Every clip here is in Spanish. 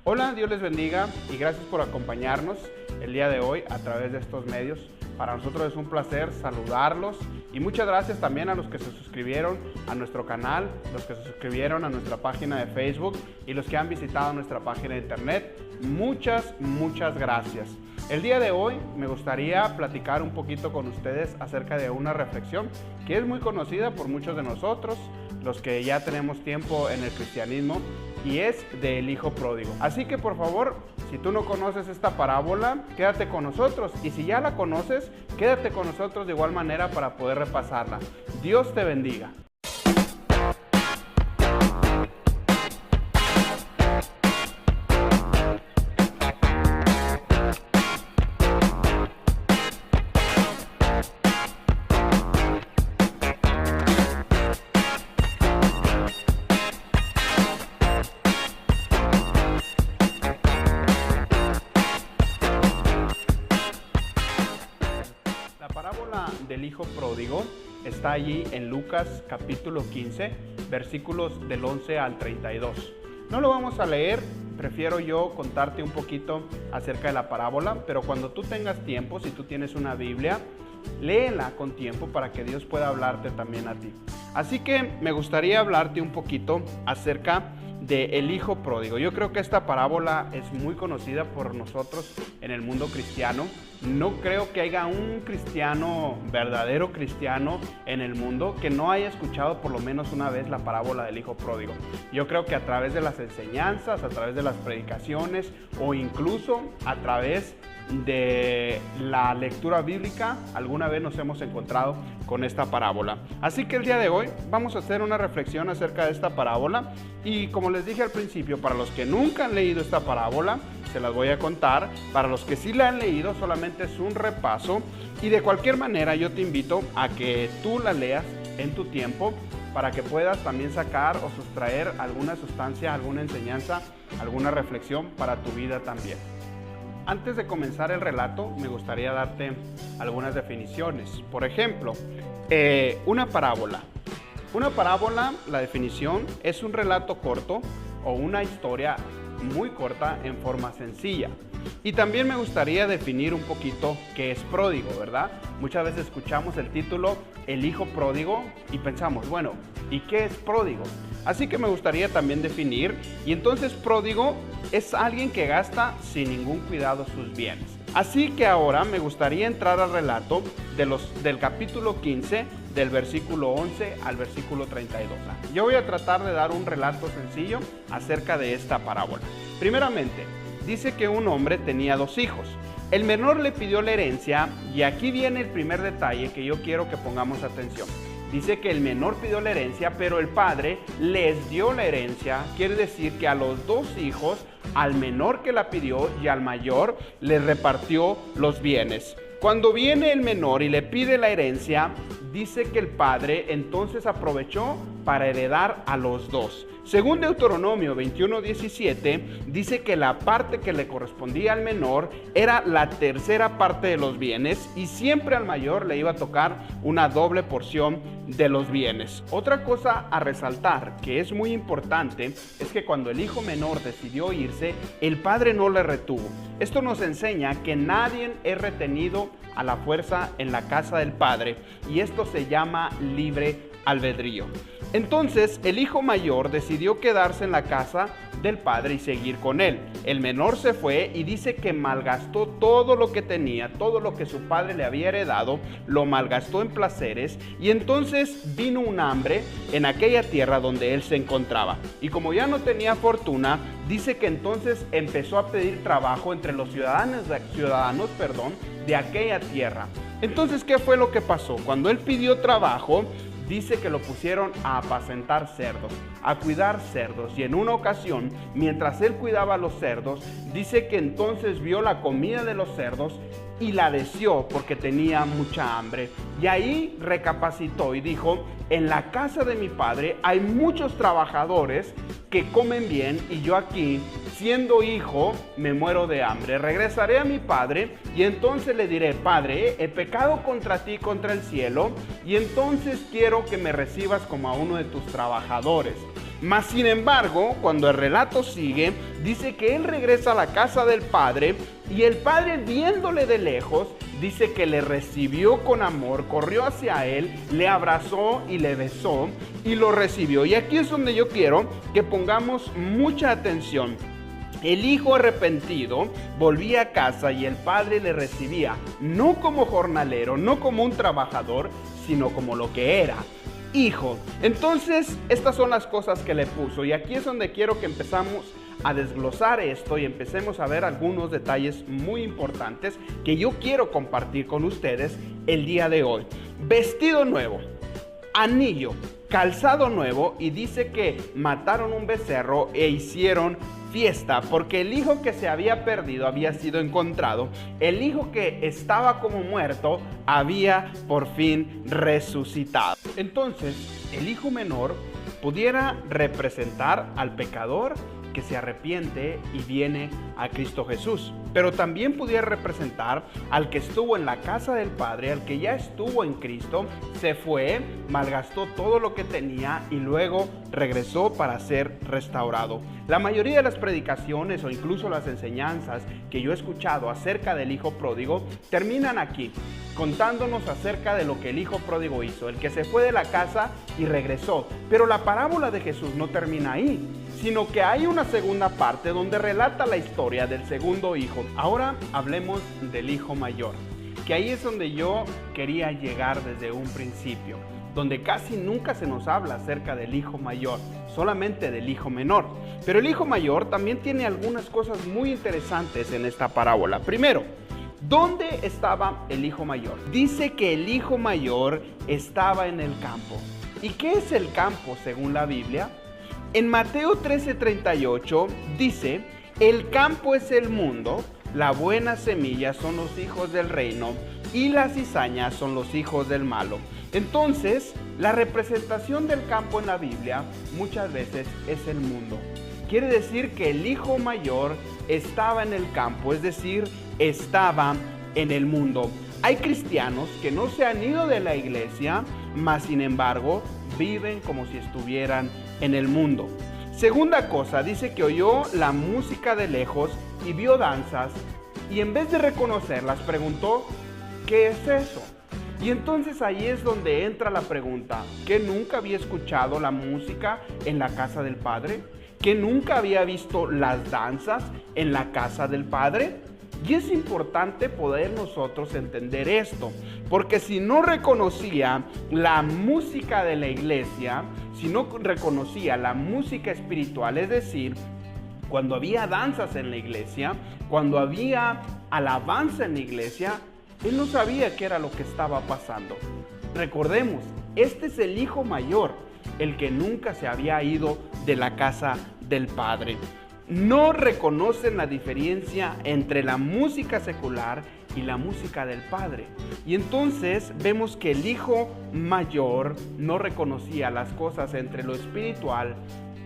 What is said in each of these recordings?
Hola, Dios les bendiga y gracias por acompañarnos el día de hoy a través de estos medios. Para nosotros es un placer saludarlos y muchas gracias también a los que se suscribieron a nuestro canal, los que se suscribieron a nuestra página de Facebook y los que han visitado nuestra página de internet. Muchas gracias. El día de hoy me gustaría platicar un poquito con ustedes acerca de una reflexión que es muy conocida por muchos de nosotros, los que ya tenemos tiempo en el cristianismo, y es del hijo pródigo. Así que por favor, si tú no conoces esta parábola, quédate con nosotros, y si ya la conoces, quédate con nosotros de igual manera para poder repasarla. Dios te bendiga. La parábola del hijo pródigo está allí en Lucas capítulo 15, versículos del 11 al 32. No lo vamos a leer, prefiero yo contarte un poquito acerca de la parábola, pero cuando tú tengas tiempo, si tú tienes una Biblia, léela con tiempo para que Dios pueda hablarte también a ti. Así que me gustaría hablarte un poquito acerca del hijo pródigo. Yo creo que esta parábola es muy conocida por nosotros en el mundo cristiano. No creo que haya un cristiano, verdadero cristiano en el mundo que no haya escuchado por lo menos una vez la parábola del hijo pródigo. Yo creo que a través de las enseñanzas, a través de las predicaciones o incluso a través de la lectura bíblica, alguna vez nos hemos encontrado con esta parábola. Así que el día de hoy vamos a hacer una reflexión acerca de esta parábola y como les dije al principio, para los que nunca han leído esta parábola, se las voy a contar. Para los que sí la han leído, solamente es un repaso y de cualquier manera yo te invito a que tú la leas en tu tiempo para que puedas también sacar o sustraer alguna sustancia, alguna enseñanza, alguna reflexión para tu vida también. Antes de comenzar el relato, me gustaría darte algunas definiciones. Por ejemplo, una parábola. Una parábola, la definición, es un relato corto o una historia muy corta en forma sencilla. Y también me gustaría definir un poquito qué es pródigo, ¿verdad? Muchas veces escuchamos el título El hijo pródigo y pensamos, bueno, ¿y qué es pródigo? Así que me gustaría también definir, y entonces pródigo es alguien que gasta sin ningún cuidado sus bienes. Así que ahora me gustaría entrar al relato del capítulo 15, del versículo 11 al versículo 32. Yo voy a tratar de dar un relato sencillo acerca de esta parábola. Primeramente, dice que un hombre tenía dos hijos. El menor le pidió la herencia y aquí viene el primer detalle que yo quiero que pongamos atención. Dice que el menor pidió la herencia, pero el padre les dio la herencia. Quiere decir que a los dos hijos, al menor que la pidió y al mayor, les repartió los bienes. Cuando viene el menor y le pide la herencia, dice que el padre entonces aprovechó para heredar a los dos. Según Deuteronomio 21:17, dice que la parte que le correspondía al menor era la tercera parte de los bienes y siempre al mayor le iba a tocar una doble porción de los bienes. Otra cosa a resaltar que es muy importante es que cuando el hijo menor decidió irse, el padre no le retuvo. Esto nos enseña que nadie es retenido a la fuerza en la casa del padre y esto se llama libre albedrío. Entonces el hijo mayor decidió quedarse en la casa del padre y seguir con él. El menor se fue y dice que malgastó todo lo que tenía, todo lo que su padre le había heredado, lo malgastó en placeres y entonces vino un hambre en aquella tierra donde él se encontraba. Y como ya no tenía fortuna, dice que entonces empezó a pedir trabajo entre los ciudadanos de aquella tierra. Entonces, ¿qué fue lo que pasó? Cuando él pidió trabajo, dice que lo pusieron a apacentar cerdos, a cuidar cerdos. Y en una ocasión, mientras él cuidaba a los cerdos, dice que entonces vio la comida de los cerdos y la deseó porque tenía mucha hambre. Y ahí recapacitó y dijo, en la casa de mi padre hay muchos trabajadores que comen bien y yo aquí, siendo hijo, me muero de hambre. Regresaré a mi padre y entonces le diré, Padre, he pecado contra ti, contra el cielo, y entonces quiero que me recibas como a uno de tus trabajadores. Mas sin embargo, cuando el relato sigue, dice que él regresa a la casa del padre y el padre, viéndole de lejos, dice que le recibió con amor, corrió hacia él, le abrazó y le besó y lo recibió. Y aquí es donde yo quiero que pongamos mucha atención. El hijo arrepentido volvía a casa y el padre le recibía, no como jornalero, no como un trabajador, sino como lo que era, hijo. Entonces, estas son las cosas que le puso. Y aquí es donde quiero que empezamos a desglosar esto y empecemos a ver algunos detalles muy importantes que yo quiero compartir con ustedes el día de hoy. Vestido nuevo, anillo, calzado nuevo, y dice que mataron un becerro e hicieron fiesta porque el hijo que se había perdido había sido encontrado. El hijo que estaba como muerto había por fin resucitado. Entonces, el hijo menor pudiera representar al pecador que se arrepiente y viene a Cristo Jesús, pero también pudiera representar al que estuvo en la casa del Padre, al que ya estuvo en Cristo, se fue, malgastó todo lo que tenía y luego regresó para ser restaurado. La mayoría de las predicaciones o incluso las enseñanzas que yo he escuchado acerca del hijo pródigo terminan aquí, contándonos acerca de lo que el hijo pródigo hizo, el que se fue de la casa y regresó. Pero la parábola de Jesús no termina ahí, sino que hay una segunda parte donde relata la historia del segundo hijo. Ahora hablemos del hijo mayor, que ahí es donde yo quería llegar desde un principio, donde casi nunca se nos habla acerca del hijo mayor, solamente del hijo menor. Pero el hijo mayor también tiene algunas cosas muy interesantes en esta parábola. Primero, ¿dónde estaba el hijo mayor? Dice que el hijo mayor estaba en el campo. ¿Y qué es el campo según la Biblia? En Mateo 13:38 dice, el campo es el mundo, la buena semilla son los hijos del reino y las cizañas son los hijos del malo. Entonces, la representación del campo en la Biblia muchas veces es el mundo. Quiere decir que el hijo mayor estaba en el campo, es decir, estaba en el mundo. Hay cristianos que no se han ido de la iglesia, mas sin embargo viven como si estuvieran en el mundo. Segunda cosa, dice que oyó la música de lejos y vio danzas y en vez de reconocerlas preguntó, ¿qué es eso? Y entonces ahí es donde entra la pregunta, ¿que nunca había escuchado la música en la casa del Padre? ¿Que nunca había visto las danzas en la casa del Padre? Y es importante poder nosotros entender esto, porque si no reconocía la música de la iglesia, si no reconocía la música espiritual, es decir, cuando había danzas en la iglesia, cuando había alabanza en la iglesia, él no sabía qué era lo que estaba pasando. Recordemos, este es el hijo mayor, el que nunca se había ido de la casa del Padre. No reconocen la diferencia entre la música secular y la música del Padre. Y entonces vemos que el hijo mayor no reconocía las cosas entre lo espiritual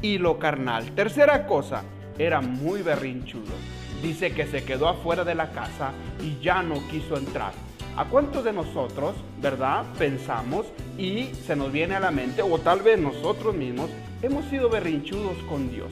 y lo carnal. Tercera cosa, era muy berrinchudo. Dice que se quedó afuera de la casa y ya no quiso entrar. ¿A cuántos de nosotros, verdad, pensamos y se nos viene a la mente, o tal vez nosotros mismos, hemos sido berrinchudos con Dios?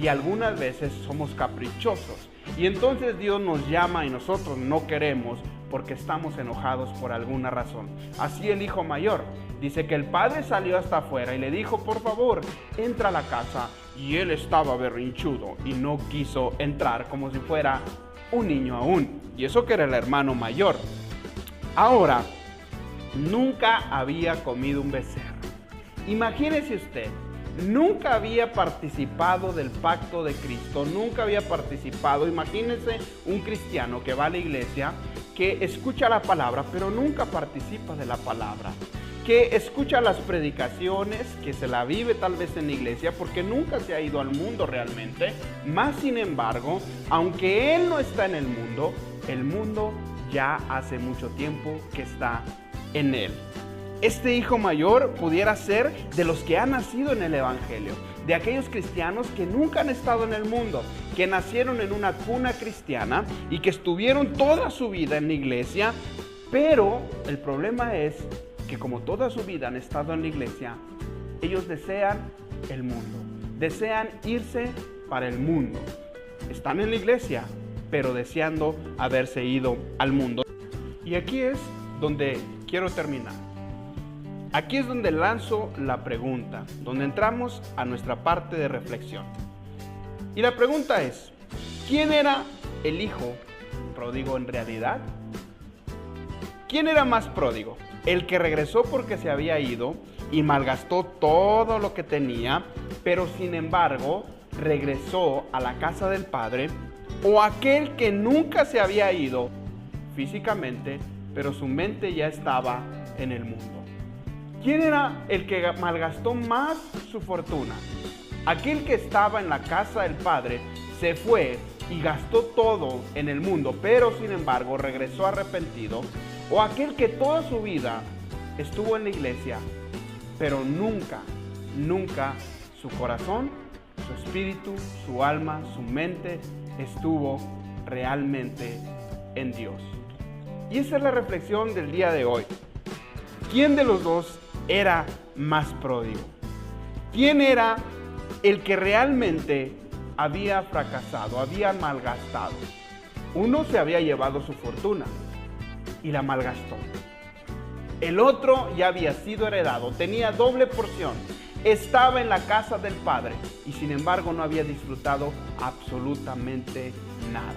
Y algunas veces somos caprichosos. Y entonces Dios nos llama y nosotros no queremos porque estamos enojados por alguna razón. Así el hijo mayor. Dice que el padre salió hasta afuera y le dijo, por favor, entra a la casa. Y él estaba berrinchudo y no quiso entrar como si fuera un niño aún. Y eso que era el hermano mayor. Ahora, nunca había comido un becerro. Imagínese usted. Nunca había participado del pacto de Cristo, nunca había participado. Imagínense un cristiano que va a la iglesia, que escucha la palabra, pero nunca participa de la palabra. Que escucha las predicaciones, que se la vive tal vez en la iglesia, porque nunca se ha ido al mundo realmente. Más sin embargo, aunque él no está en el mundo ya hace mucho tiempo que está en él. Este hijo mayor pudiera ser de los que han nacido en el Evangelio, de aquellos cristianos que nunca han estado en el mundo, que nacieron en una cuna cristiana y que estuvieron toda su vida en la iglesia, pero el problema es que como toda su vida han estado en la iglesia, ellos desean el mundo. desean irse para el mundo. Están en la iglesia, pero deseando haberse ido al mundo. Y aquí es donde quiero terminar. Aquí es donde lanzo la pregunta, donde entramos a nuestra parte de reflexión. Y la pregunta es, ¿quién era el hijo pródigo en realidad? ¿Quién era más pródigo? ¿El que regresó porque se había ido y malgastó todo lo que tenía, pero sin embargo regresó a la casa del Padre? ¿O aquel que nunca se había ido físicamente, pero su mente ya estaba en el mundo? ¿Quién era el que malgastó más su fortuna? ¿Aquel que estaba en la casa del Padre, se fue y gastó todo en el mundo, pero sin embargo regresó arrepentido? ¿O aquel que toda su vida estuvo en la iglesia, pero nunca su corazón, su espíritu, su alma, su mente estuvo realmente en Dios? Y esa es la reflexión del día de hoy. ¿Quién de los dos era más pródigo? ¿Quién era el que realmente había fracasado, había malgastado? Uno se había llevado su fortuna y la malgastó. El otro ya había sido heredado, tenía doble porción, estaba en la casa del Padre y sin embargo no había disfrutado absolutamente nada.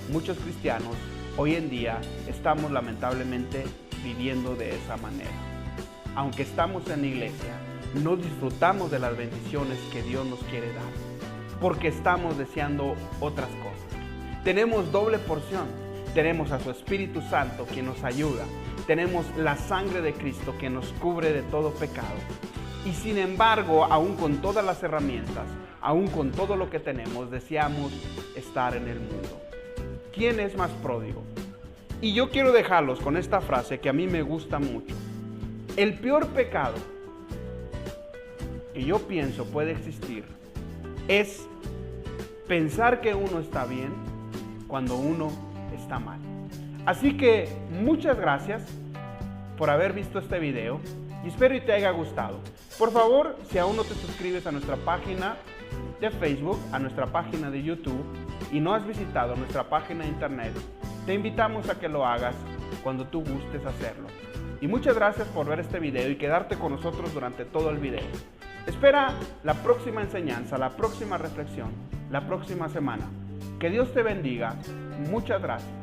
Muchos cristianos hoy en día estamos lamentablemente viviendo de esa manera. Aunque estamos en la iglesia, no disfrutamos de las bendiciones que Dios nos quiere dar, porque estamos deseando otras cosas. Tenemos doble porción, tenemos a su Espíritu Santo quien nos ayuda, tenemos la sangre de Cristo que nos cubre de todo pecado. Y sin embargo, aún con todas las herramientas, aún con todo lo que tenemos, deseamos estar en el mundo. ¿Quién es más pródigo? Y yo quiero dejarlos con esta frase que a mí me gusta mucho. El peor pecado que yo pienso puede existir es pensar que uno está bien cuando uno está mal. Así que muchas gracias por haber visto este video y espero y te haya gustado. Por favor, si aún no te suscribes a nuestra página de Facebook, a nuestra página de YouTube y no has visitado nuestra página de internet, te invitamos a que lo hagas cuando tú gustes hacerlo. Y muchas gracias por ver este video y quedarte con nosotros durante todo el video. Espera la próxima enseñanza, la próxima reflexión, la próxima semana. Que Dios te bendiga. Muchas gracias.